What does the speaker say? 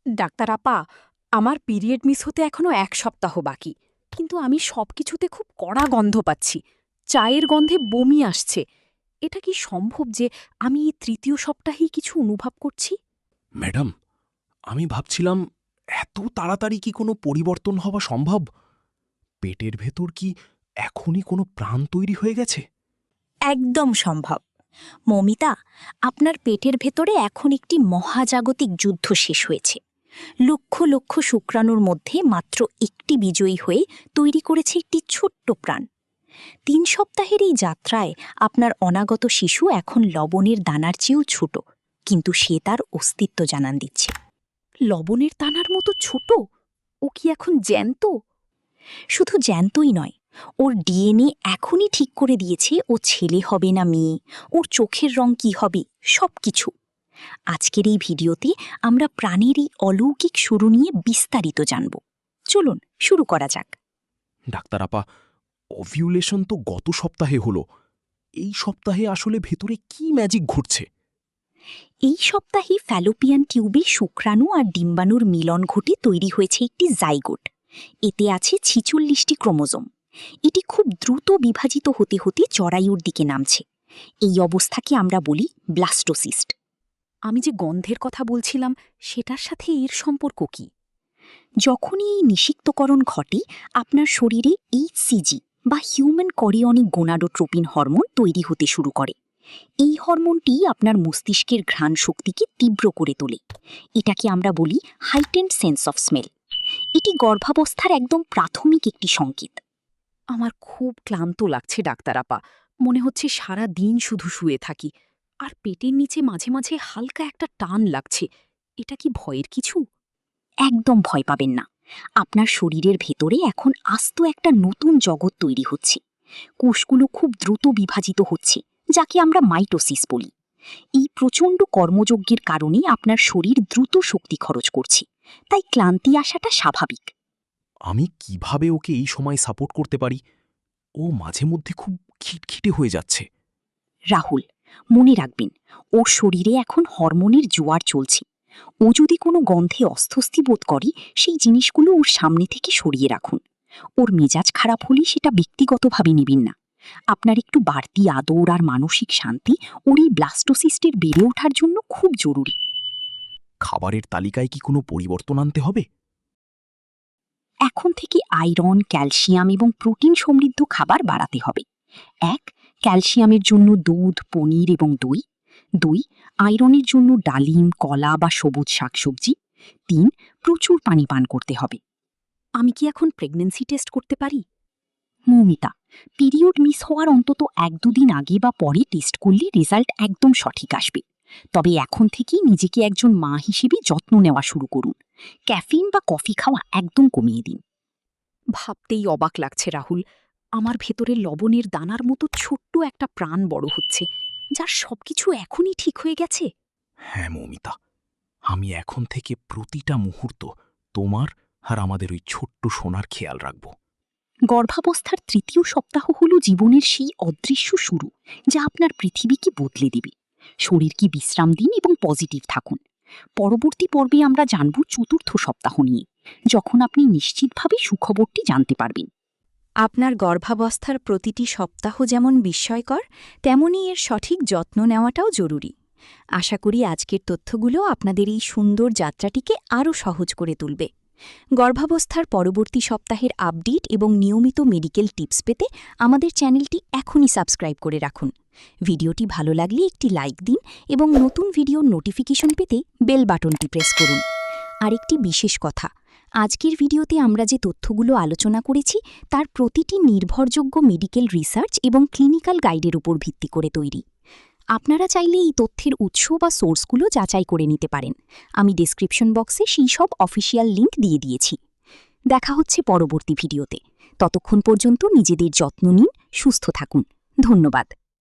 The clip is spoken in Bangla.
ডাক্তার আপা, আমার পিরিয়ড মিস হতে এখনো 1 সপ্তাহ বাকি, কিন্তু আমি সবকিছুতে খুব কড়া গন্ধ পাচ্ছি। চায়ের গন্ধে বমি আসছে। এটা কি সম্ভব যে আমি এই তৃতীয় সপ্তাহেই কিছু অনুভব করছি? ম্যাডাম, আমি ভাবছিলাম এত তাড়াতাড়ি কি কোনো পরিবর্তন হওয়া সম্ভব? পেটের ভেতর কি এখনই কোনো প্রাণ তৈরি হয়ে গেছে? একদম সম্ভব। মমিতা, আপনার পেটের ভেতরে এখন একটি মহাজাগতিক যুদ্ধ শেষ হয়েছে। লক্ষ লক্ষ শুক্রাণুর মধ্যে মাত্র একটি বিজয়ী হয়ে তৈরি করেছে একটি ছোট্ট প্রাণ। 3 সপ্তাহের এই যাত্রায় আপনার অনাগত শিশু এখন লবণের দানার চেয়েও ছোট, কিন্তু সে তার অস্তিত্ব জানান দিচ্ছে। লবণের দানার মতো ছোট? ও কি এখন জ্যান্ত? শুধু জ্যান্তই নয়, ওর ডিএনএ এখনই ঠিক করে দিয়েছে ও ছেলে হবে না মেয়ে, ওর চোখের রং কি হবে, সবকিছু। আজকের এই ভিডিওতে আমরা প্রাণের এই অলৌকিক শুরু নিয়ে বিস্তারিত জানব। চলুন শুরু করা যাক। ডাক্তার আপা, ওভিউলেশন তো গত সপ্তাহে হলো। এই সপ্তাহে আসলে ভেতরে কি ম্যাজিক ঘটছে? এই সপ্তাহে ফ্যালোপিয়ান টিউবে শুক্রাণু আর ডিম্বাণুর মিলন ঘটে তৈরি হয়েছে একটি জাইগোট। এতে আছে 46টি ক্রোমোজোম। এটি খুব দ্রুত বিভাজিত হতে হতে জরায়ুর দিকে নামছে। এই অবস্থাকে আমরা বলি ব্লাস্টোসিস্ট। আমি যে গন্ধের কথা বলছিলাম, সেটার সাথে এর সম্পর্ক কি? যখনই এই নিষিক্তকরণ ঘটে, আপনার শরীরে এইচসিজি বা হিউম্যান কোরিয়নিক গোনাডোট্রোপিন হরমোন তৈরি হতে শুরু করে। এই হরমোনটি আপনার মস্তিষ্কের ঘ্রাণ শক্তিকে তীব্র করে তোলে। এটাকে আমরা বলি হাইটেন্ড সেন্স অফ স্মেল। এটি গর্ভাবস্থার একদম প্রাথমিক একটি সংকেত। আমার খুব ক্লান্ত লাগছে ডাক্তার আপা। মনে হচ্ছে সারা দিন শুধু শুয়ে থাকি, আর পেটের নিচে মাঝে মাঝে হালকা একটা টান লাগছে। এটা কি ভয়ের কিছু? একদম ভয় পাবেন না। আপনার শরীরের ভেতরে এখন আস্ত একটা নতুন জগৎ তৈরি হচ্ছে। কোষগুলো খুব দ্রুত বিভাজিত হচ্ছে, যাকে আমরা মাইটোসিস বলি। এই প্রচণ্ড কর্মযজ্ঞের কারণে আপনার শরীর দ্রুত শক্তি খরচ করছে, তাই ক্লান্তি আসাটা স্বাভাবিক। আমি কিভাবে ওকে এই সময় সাপোর্ট করতে পারি? ও মাঝে মধ্যে খুব খিটখিটে হয়ে যাচ্ছে। রাহুল, মনে রাখবেন, ওর শরীরে এখন হরমোনের জোয়ার চলছে। ও যদি কোনো গন্ধে অস্বস্তি বোধ করে, সেই জিনিসগুলো ওর সামনে থেকে সরিয়ে রাখুন। ওর মেজাজ খারাপ হলে সেটা ব্যক্তিগতভাবে নেবেন না। আপনার একটু বাড়তি আদর আর মানসিক শান্তি ওর এই ব্লাস্টোসিস্টের বেড়ে ওঠার জন্য খুব জরুরি। খাবারের তালিকায় কি কোনো পরিবর্তন আনতে হবে? এখন থেকে আয়রন, ক্যালসিয়াম এবং প্রোটিন সমৃদ্ধ খাবার বাড়াতে হবে। 1. ক্যালসিয়ামের জন্য দুধ, পনির এবং দই। 2. আয়রনের জন্য ডালিম, কলা বা সবুজ শাকসবজি। 3. প্রচুর পানি পান করতে হবে। আমি কি এখন প্রেগন্যান্সি টেস্ট করতে পারি? মৌমিতা, পিরিয়ড মিস হওয়ার অন্তত 1-2 দিন আগে বা পরে টেস্ট করলে রেজাল্ট একদম সঠিক আসবে। তবে এখন থেকেই নিজেকে একজন মা হিসেবে যত্ন নেওয়া শুরু করুন। ক্যাফিন বা কফি খাওয়া একদম কমিয়ে দিন। ভাবতেই অবাক লাগছে রাহুল। আমার ভেতরে লবণের দানার মতো ছোট্ট একটা প্রাণ বড় হচ্ছে, যার সবকিছু এখনই ঠিক হয়ে গেছে। হ্যাঁ মৌমিতা, আমি এখন থেকে প্রতিটা মুহূর্ত তোমার আর আমাদের ওই ছোট্ট সোনার খেয়াল রাখব। গর্ভাবস্থার 3য় সপ্তাহ হল জীবনের সেই অদৃশ্য শুরু, যা আপনার পৃথিবীকে বদলে দেবে। শরীরকে বিশ্রাম দিন এবং পজিটিভ থাকুন। পরবর্তী পর্বে আমরা জানব 4র্থ সপ্তাহ নিয়ে, যখন আপনি নিশ্চিতভাবে সুখবরটি জানতে পারবেন। আপনার গর্ভাবস্থার প্রতিটি সপ্তাহ যেমন বিস্ময়কর, তেমনি এর সঠিক যত্ন নেওয়াটাও জরুরি। আশা করি আজকের তথ্যগুলো আপনাদের এই সুন্দর যাত্রাটিকে আরও সহজ করে তুলবে। গর্ভাবস্থার পরবর্তী সপ্তাহের আপডেট এবং নিয়মিত মেডিকেল টিপস পেতে আমাদের চ্যানেলটি এখনই সাবস্ক্রাইব করে রাখুন। ভিডিওটি ভালো লাগলে একটি লাইক দিন এবং নতুন ভিডিওর নোটিফিকেশন পেতে বেল বাটনটি প্রেস করুন। আরেকটি বিশেষ কথা, আজকের ভিডিওতে আমরা যে তথ্যগুলো আলোচনা করেছি তার প্রতিটি নির্ভরযোগ্য মেডিকেল রিসার্চ এবং ক্লিনিক্যাল গাইডের উপর ভিত্তি করে তৈরি। আপনারা চাইলে এই তথ্যের উৎস বা সোর্সগুলো যাচাই করে নিতে পারেন। আমি ডেসক্রিপশন বক্সে সেই সব অফিসিয়াল লিঙ্ক দিয়ে দিয়েছি। দেখা হচ্ছে পরবর্তী ভিডিওতে। ততক্ষণ পর্যন্ত নিজেদের যত্ন নিন, সুস্থ থাকুন। ধন্যবাদ।